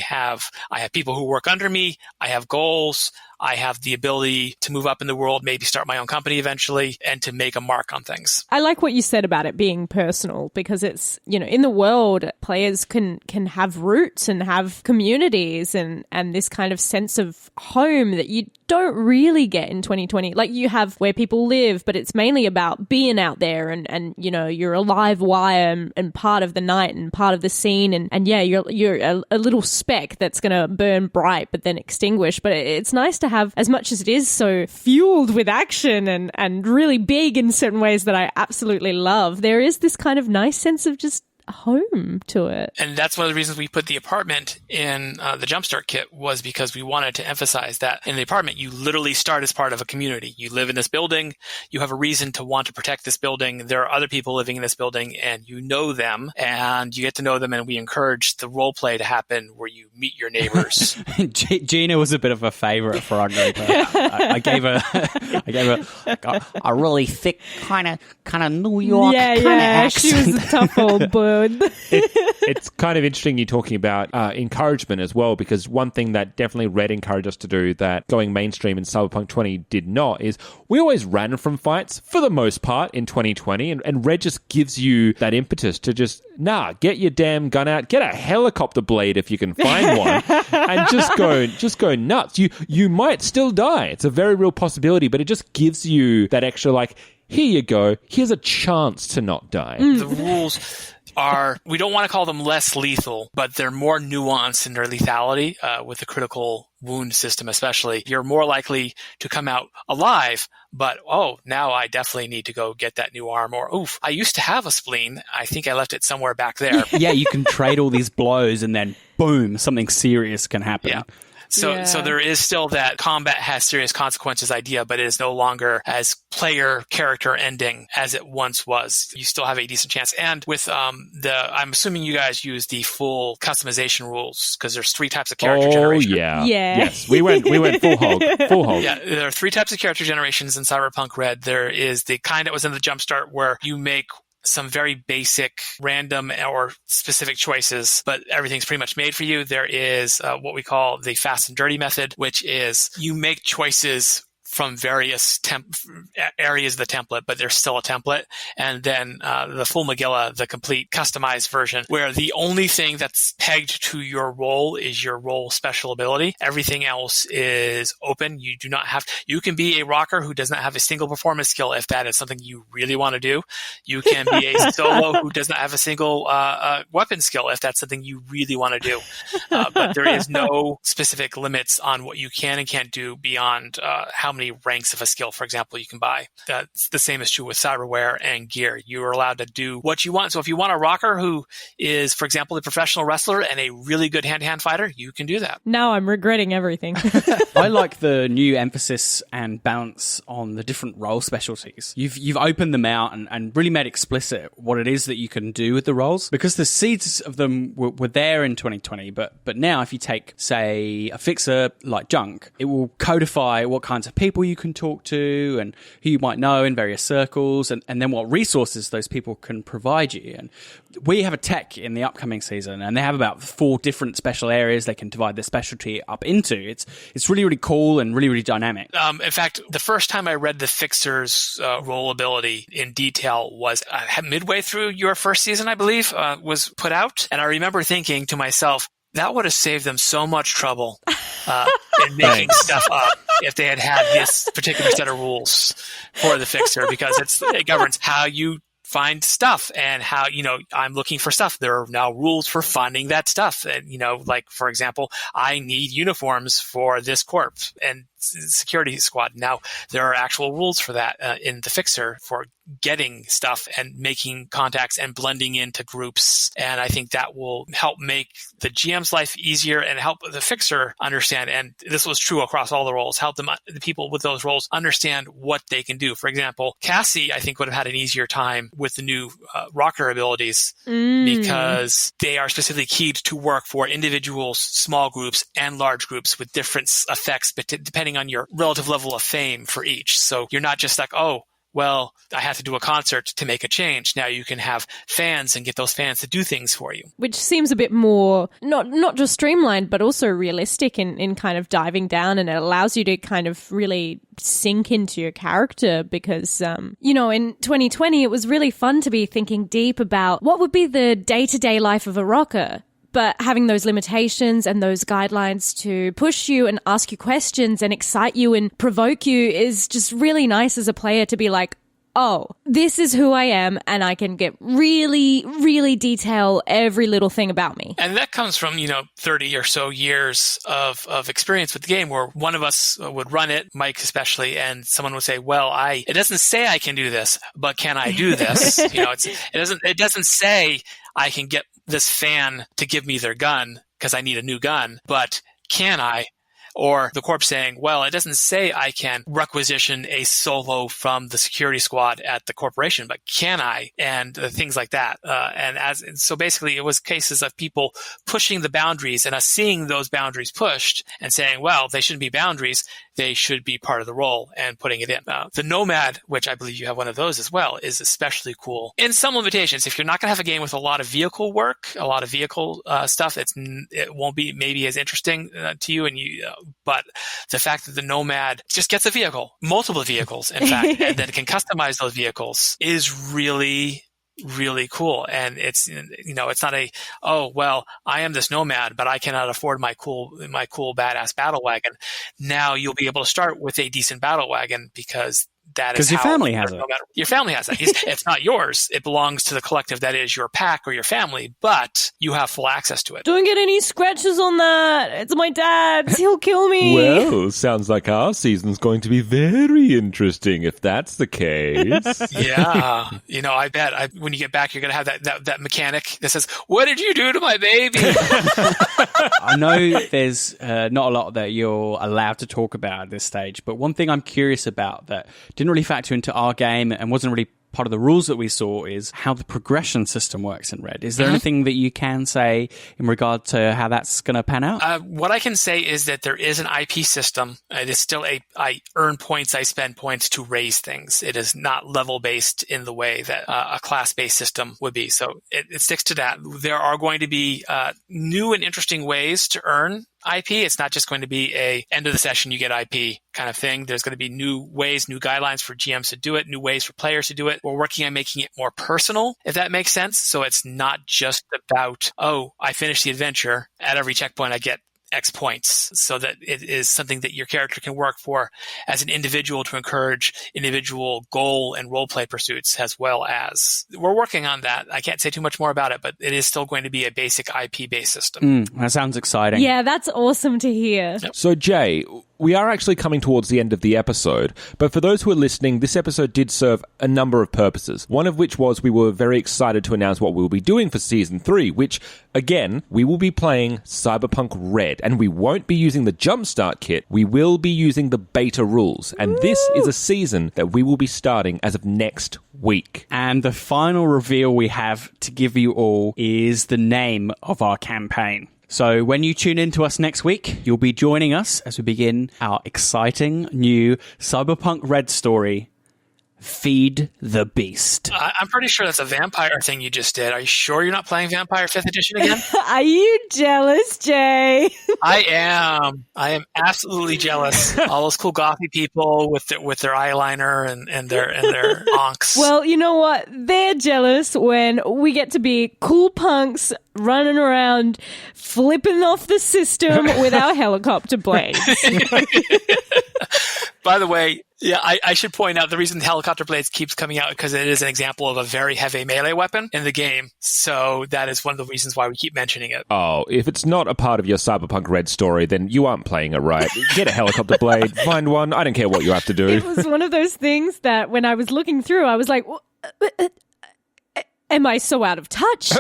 have people who work under me. I have goals. I have the ability to move up in the world, maybe start my own company eventually, and to make a mark on things. I like what you said about it being personal, because it's, in the world, players can have roots and have communities and this kind of sense of home that you don't really get in 2020. Like, you have where people live, but it's mainly about being out there and you're a live wire and part of the night and part of the scene. And yeah, you're a little speck that's going to burn bright but then extinguish. But it's nice to have, as much as it is so fueled with action and really big in certain ways that I absolutely love, there is this kind of nice sense of just home to it. And that's one of the reasons we put the apartment in the Jumpstart kit, was because we wanted to emphasize that in the apartment, you literally start as part of a community. You live in this building. You have a reason to want to protect this building. There are other people living in this building, and you know them, and you get to know them, and we encourage the role play to happen where you meet your neighbors. Gina was a bit of a favorite for our group. I gave her a really thick kind of New York kind of accent. She was a tough old bird. It's kind of interesting you're talking about encouragement as well, because one thing that definitely Red encouraged us to do that going mainstream in Cyberpunk 20 did not is we always ran from fights for the most part in 2020, and Red just gives you that impetus to just, get your damn gun out, get a helicopter blade if you can find one, and just go nuts. You might still die. It's a very real possibility, but it just gives you that extra, like, here you go, here's a chance to not die. The rules we don't want to call them less lethal, but they're more nuanced in their lethality, with the critical wound system especially. You're more likely to come out alive, but, now I definitely need to go get that new arm, or, oof, I used to have a spleen. I think I left it somewhere back there. Yeah, you can trade all these blows and then, boom, something serious can happen. Yeah. So there is still that combat has serious consequences idea, but it is no longer as player character ending as it once was. You still have a decent chance. And with I'm assuming you guys use the full customization rules, because there's 3 types of character generation. Oh yeah. Yes, we went full hog. Yeah, there are 3 types of character generations in Cyberpunk Red. There is the kind that was in the Jumpstart, where you make some very basic random or specific choices, but everything's pretty much made for you. There is what we call the fast and dirty method, which is you make choices from various areas of the template, but there's still a template. And then the full Megillah, the complete customized version, where the only thing that's pegged to your role is your role special ability. Everything else is open. You do not have, you can be a rocker who does not have a single performance skill if that is something you really want to do. You can be a solo who does not have a single weapon skill if that's something you really want to do. But there is no specific limits on what you can and can't do beyond how many ranks of a skill, for example, you can buy. That's the same is true with cyberware and gear. You are allowed to do what you want. So if you want a rocker who is, for example, a professional wrestler and a really good hand-to-hand fighter, you can do that. Now I'm regretting everything. I like the new emphasis and balance on the different role specialties. You've opened them out and really made explicit what it is that you can do with the roles, because the seeds of them were there in 2020, but now if you take, say, a fixer like Junk, it will codify what kinds of people you can talk to and who you might know in various circles, and then what resources those people can provide you. And we have a tech in the upcoming season, and they have about 4 different special areas they can divide their specialty up into. It's really, really cool and really, really dynamic. In fact, the first time I read the Fixer's role ability in detail was midway through your first season, I believe, was put out. And I remember thinking to myself, that would have saved them so much trouble in making stuff up if they had this particular set of rules for the Fixer, because it governs how you find stuff and how, I'm looking for stuff. There are now rules for finding that stuff. And, like, for example, I need uniforms for this corp and security squad. Now, there are actual rules for that in the Fixer for getting stuff and making contacts and blending into groups. And I think that will help make the GM's life easier and help the Fixer understand. And this was true across all the roles, help the people with those roles understand what they can do. For example, Cassie, I think, would have had an easier time with the new rocker abilities because they are specifically keyed to work for individuals, small groups, and large groups with different effects, but depending on your relative level of fame for each. So you're not just like, well, I have to do a concert to make a change. Now you can have fans and get those fans to do things for you. Which seems a bit more, not just streamlined, but also realistic in kind of diving down, and it allows you to kind of really sink into your character because, in 2020, it was really fun to be thinking deep about what would be the day-to-day life of a rocker. But having those limitations and those guidelines to push you and ask you questions and excite you and provoke you is just really nice as a player to be like, oh, this is who I am, and I can get really, really detail every little thing about me. And that comes from, 30 or so years of experience with the game where one of us would run it, Mike especially, and someone would say, well, it doesn't say I can do this, but can I do this? It doesn't say I can get this fan to give me their gun because I need a new gun, but can I? Or the corp saying, well, it doesn't say I can requisition a solo from the security squad at the corporation, but can I? And things like that. So basically it was cases of people pushing the boundaries and us seeing those boundaries pushed and saying, well, they shouldn't be boundaries. They should be part of the role and putting it in. The Nomad, which I believe you have one of those as well, is especially cool. In some limitations, if you're not going to have a game with a lot of vehicle work, a lot of vehicle stuff, it won't be maybe as interesting to you. But the fact that the Nomad just gets a vehicle, multiple vehicles, in fact, and then can customize those vehicles is really, really cool. And it's not I am this Nomad, but I cannot afford my cool badass battle wagon. Now you'll be able to start with a decent battle wagon because that is your family has it. Your family has it. It's not yours. It belongs to the collective that is your pack or your family, but you have full access to it. Don't get any scratches on that. It's my dad's. He'll kill me. Well, sounds like our season's going to be very interesting if that's the case. Yeah. I bet when you get back, you're going to have that mechanic that says, what did you do to my baby? I know there's not a lot that you're allowed to talk about at this stage, but one thing I'm curious about that didn't really factor into our game and wasn't really part of the rules that we saw is how the progression system works in Red. Is there anything that you can say in regard to how that's going to pan out? What I can say is that there is an IP system. It is still I earn points, I spend points to raise things. It is not level-based in the way that a class-based system would be. So it sticks to that. There are going to be new and interesting ways to earn IP. It's not just going to be a end of the session, you get IP kind of thing. There's going to be new ways, new guidelines for GMs to do it, new ways for players to do it. We're working on making it more personal, if that makes sense. So it's not just about, I finished the adventure. At every checkpoint, I get X points, so that it is something that your character can work for as an individual to encourage individual goal and role play pursuits, as well as we're working on that. I can't say too much more about it, but it is still going to be a basic IP based system. That sounds exciting. Yeah, that's awesome to hear. Yep. So, Jay, we are actually coming towards the end of the episode, but for those who are listening, this episode did serve a number of purposes. One of which was we were very excited to announce what we will be doing for Season 3, which, again, we will be playing Cyberpunk Red, and we won't be using the Jumpstart kit, we will be using the beta rules, and this is a season that we will be starting as of next week. And the final reveal we have to give you all is the name of our campaign. So when you tune in to us next week, you'll be joining us as we begin our exciting new Cyberpunk Red story, Feed the Beast. I'm pretty sure that's a vampire thing you just did. Are you sure you're not playing Vampire 5th Edition again? Are you jealous, Jay? I am absolutely jealous. All those cool gothy people with their eyeliner and their onks. Well, you know what? They're jealous when we get to be cool punks running around flipping off the system with our helicopter blades. By the way, yeah, I should point out the reason helicopter blades keeps coming out because it is an example of a very heavy melee weapon in the game. So that is one of the reasons why we keep mentioning it. Oh, if it's not a part of your Cyberpunk Red story, then you aren't playing it right. Get a helicopter blade, find one. I don't care what you have to do. It was one of those things that when I was looking through, I was like, am I so out of touch?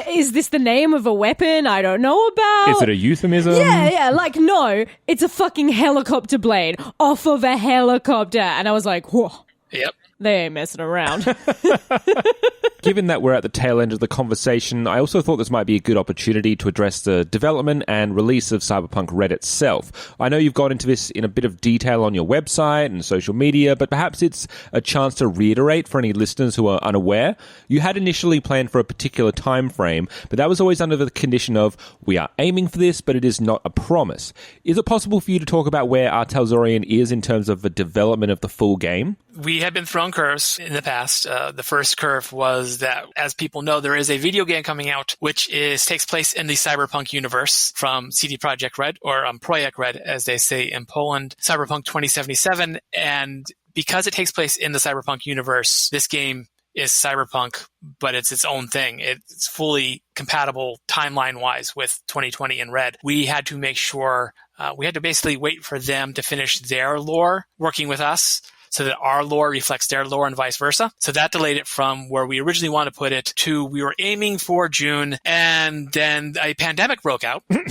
Is this the name of a weapon I don't know about? Is it a euphemism? Yeah, like, no, it's a fucking helicopter blade off of a helicopter. And I was like, whoa. Yep. They ain't messing around. Given that we're at the tail end of the conversation, I also thought this might be a good opportunity to address the development and release of Cyberpunk Red itself. I know you've gone into this in a bit of detail on your website and social media, but perhaps it's a chance to reiterate for any listeners who are unaware. You had initially planned for a particular time frame, but that was always under the condition of, we are aiming for this, but it is not a promise. Is it possible for you to talk about where our Talsorian is in terms of the development of the full game? We have been thrown curves in the past. The first curve was that, as people know, there is a video game coming out which takes place in the Cyberpunk universe from CD Projekt Red, or Projekt Red, as they say in Poland, Cyberpunk 2077. And because it takes place in the Cyberpunk universe, this game is Cyberpunk, but it's its own thing. It's fully compatible timeline-wise with 2020 and Red. We had to make sure, we had to basically wait for them to finish their lore working with us, so that our lore reflects their lore and vice versa. So that delayed it from where we originally wanted to put it to we were aiming for June, and then a pandemic broke out. And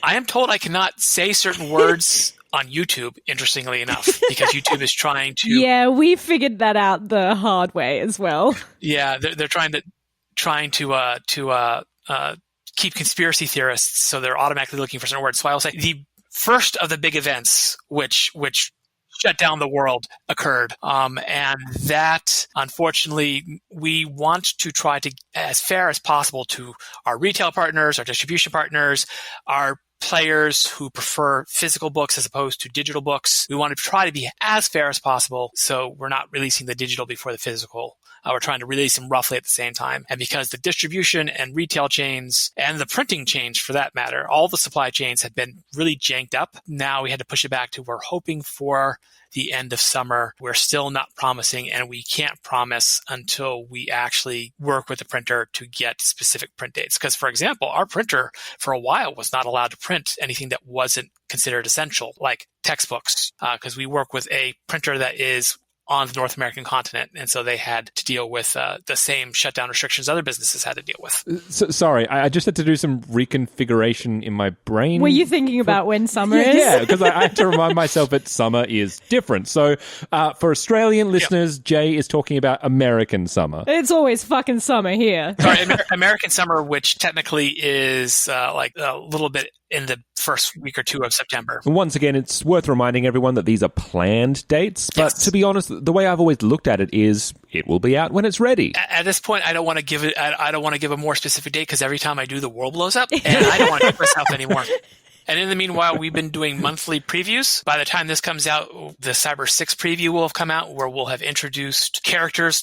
I am told I cannot say certain words on YouTube, interestingly enough, because YouTube is trying to... Yeah, we figured that out the hard way as well. Yeah, they're trying to keep conspiracy theorists, so they're automatically looking for certain words. So I will say the first of the big events, which shut down the world, occurred. And that, unfortunately, we want to try to, as fair as possible to our retail partners, our distribution partners, our players who prefer physical books as opposed to digital books. We want to try to be as fair as possible, so we're not releasing the digital before the physical. We're trying to release them roughly at the same time. And because the distribution and retail chains and the printing chains, for that matter, all the supply chains have been really janked up, now we had to push it back to we're hoping for the end of summer. We're still not promising, and we can't promise until we actually work with the printer to get specific print dates. Because, for example, our printer for a while was not allowed to print anything that wasn't considered essential, like textbooks, because we work with a printer that is on the North American continent, and so they had to deal with the same shutdown restrictions other businesses had to deal with. Sorry, I just had to do some reconfiguration in my brain. Were you thinking about when summer is? Yeah, because I had to remind myself that summer is different. So for Australian listeners, Jay is talking about American summer. It's always fucking summer here. Sorry, American summer, which technically is like a little bit in the first week or two of September. Once again, it's worth reminding everyone that these are planned dates, but to be honest, the way I've always looked at it is it will be out when it's ready. At this point, I don't want to give it. I don't want to give a more specific date because every time I do, the world blows up, and I don't want to keep myself anymore. And in the meanwhile, we've been doing monthly previews. By the time this comes out, the Cyber 6 preview will have come out, where we'll have introduced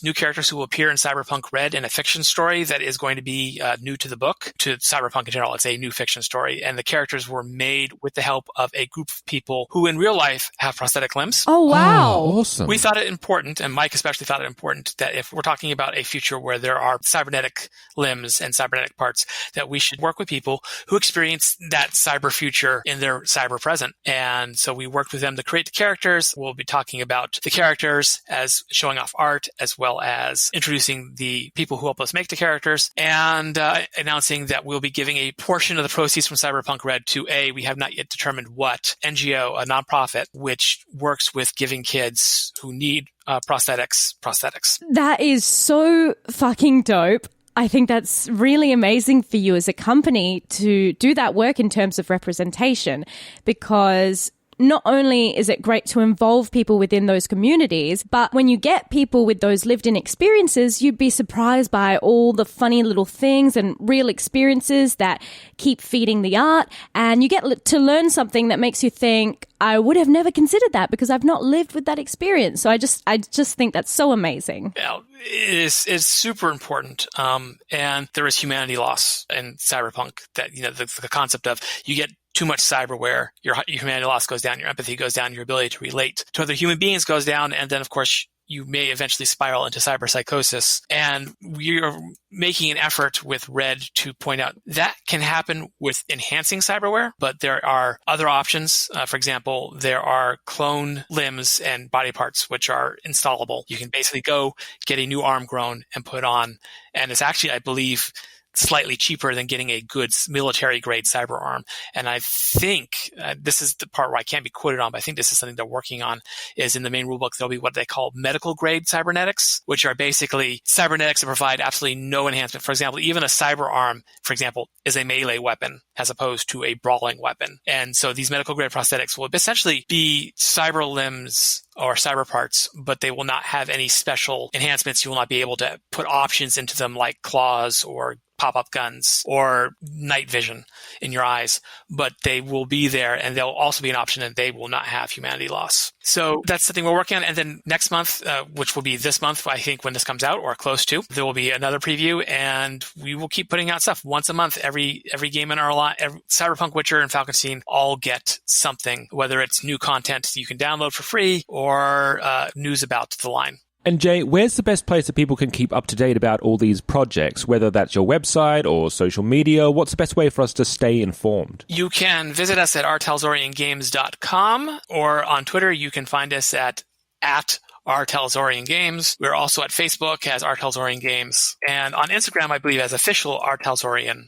new characters who will appear in Cyberpunk Red in a fiction story that is going to be new to the book, to Cyberpunk in general. It's a new fiction story. And the characters were made with the help of a group of people who in real life have prosthetic limbs. Oh, wow. Oh, awesome. We thought it important, and Mike especially thought it important, that if we're talking about a future where there are cybernetic limbs and cybernetic parts, that we should work with people who experience that cyber future in their cyber present. And so we worked with them to create the characters. We'll be talking about the characters as showing off art, as well as introducing the people who help us make the characters, and announcing that we'll be giving a portion of the proceeds from Cyberpunk Red to we have not yet determined what, NGO, a nonprofit, which works with giving kids who need prosthetics. That is so fucking dope. I think that's really amazing for you as a company to do that work in terms of representation, because not only is it great to involve people within those communities, but when you get people with those lived-in experiences, you'd be surprised by all the funny little things and real experiences that keep feeding the art, and you get to learn something that makes you think, I would have never considered that because I've not lived with that experience. So I just think that's so amazing. Yeah, it's super important. And there is humanity loss in Cyberpunk. That, the concept of you get too much cyberware, your humanity loss goes down, your empathy goes down, your ability to relate to other human beings goes down, and then of course you may eventually spiral into cyberpsychosis. And we are making an effort with Red to point out that can happen with enhancing cyberware, but there are other options. For example, there are clone limbs and body parts which are installable. You can basically go get a new arm grown and put on. And it's actually, I believe, slightly cheaper than getting a good military-grade cyber arm. And I think this is the part where I can't be quoted on, but I think this is something they're working on, is in the main rulebook, there'll be what they call medical-grade cybernetics, which are basically cybernetics that provide absolutely no enhancement. For example, even a cyber arm, for example, is a melee weapon as opposed to a brawling weapon. And so these medical-grade prosthetics will essentially be cyber limbs or cyber parts, but they will not have any special enhancements. You will not be able to put options into them like claws or pop-up guns or night vision in your eyes, but they will be there, and they'll also be an option, and they will not have humanity loss. So that's something we're working on. And then next month, which will be this month, I think, when this comes out or close to, there will be another preview, and we will keep putting out stuff once a month. Every game in our line, Cyberpunk, Witcher, and Falkenstein all get something, whether it's new content that you can download for free or news about the line. And Jay, where's the best place that people can keep up to date about all these projects, whether that's your website or social media? What's the best way for us to stay informed? You can visit us at Talsoriangames.com, or on Twitter you can find us at Talsorian Games. We're also at Facebook as Talsorian Games, and on Instagram, I believe, as official Talsorian.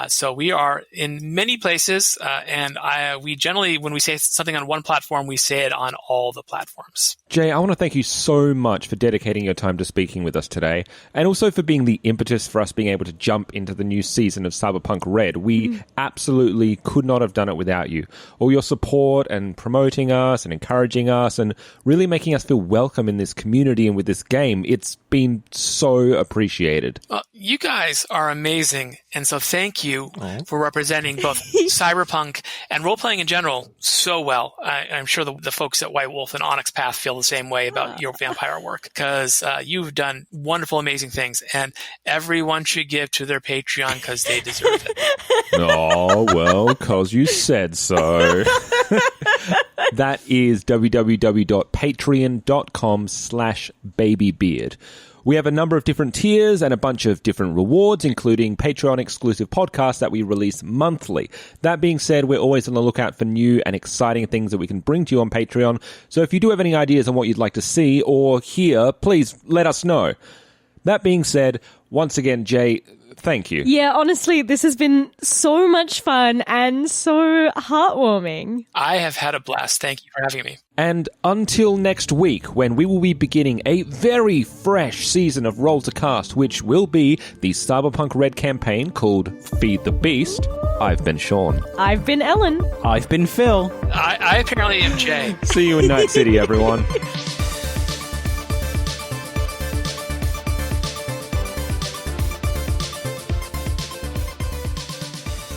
So we are in many places, and we generally, when we say something on one platform, we say it on all the platforms. Jay, I want to thank you so much for dedicating your time to speaking with us today, and also for being the impetus for us being able to jump into the new season of Cyberpunk Red. We absolutely could not have done it without you. All your support and promoting us and encouraging us and really making us feel welcome in this community and with this game. It's been so appreciated. Well, you guys are amazing, and so thank you for representing both Cyberpunk and role-playing in general so well. I'm sure the folks at White Wolf and Onyx Path feel the same way about your vampire work, because you've done wonderful, amazing things, and everyone should give to their Patreon because they deserve it. Oh, well, because you said so. That is www.patreon.com/babybeard. We have a number of different tiers and a bunch of different rewards, including Patreon-exclusive podcasts that we release monthly. That being said, we're always on the lookout for new and exciting things that we can bring to you on Patreon. So if you do have any ideas on what you'd like to see or hear, please let us know. That being said, once again, Jay, thank you. Yeah, honestly, this has been so much fun and so heartwarming. I have had a blast. Thank you for having me. And until next week, when we will be beginning a very fresh season of Roll to Cast, which will be the Cyberpunk Red campaign called Feed the Beast, I've been Sean. I've been Ellen. I've been Phil. I apparently am Jay. See you in Night City, everyone.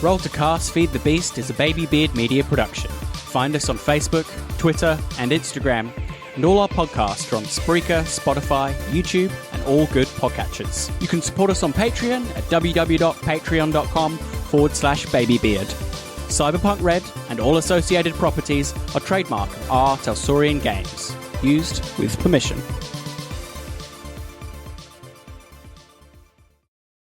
Roll to Cast Feed the Beast is a Baby Beard media production. Find us on Facebook, Twitter, and Instagram, and all our podcasts are on Spreaker, Spotify, YouTube, and all good podcatchers. You can support us on Patreon at www.patreon.com/babybeard. Cyberpunk Red and all associated properties are trademark of Talsorian Games, used with permission.